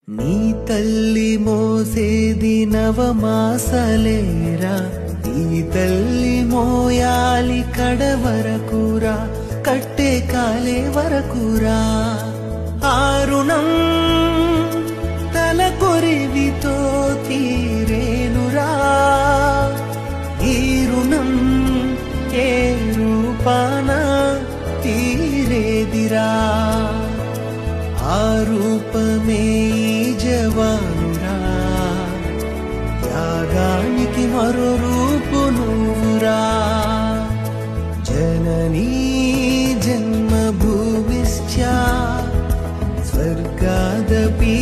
నీ తల్లి మోసేది నవమాసలేరా, ఈ తల్లి మోయాలి కడవరకురా, కట్టే కాలే వరకురా. ఆరుణం తల కొరివితో తీరేనురా, ఈ రుణం ఏ రూపాన తీరేదిరా. ఆ రూపమే జవానురా, యాగానికి మరో రూపు నువ్వురా. జననీ జన్మభూమిశ్చ స్వర్గాదపి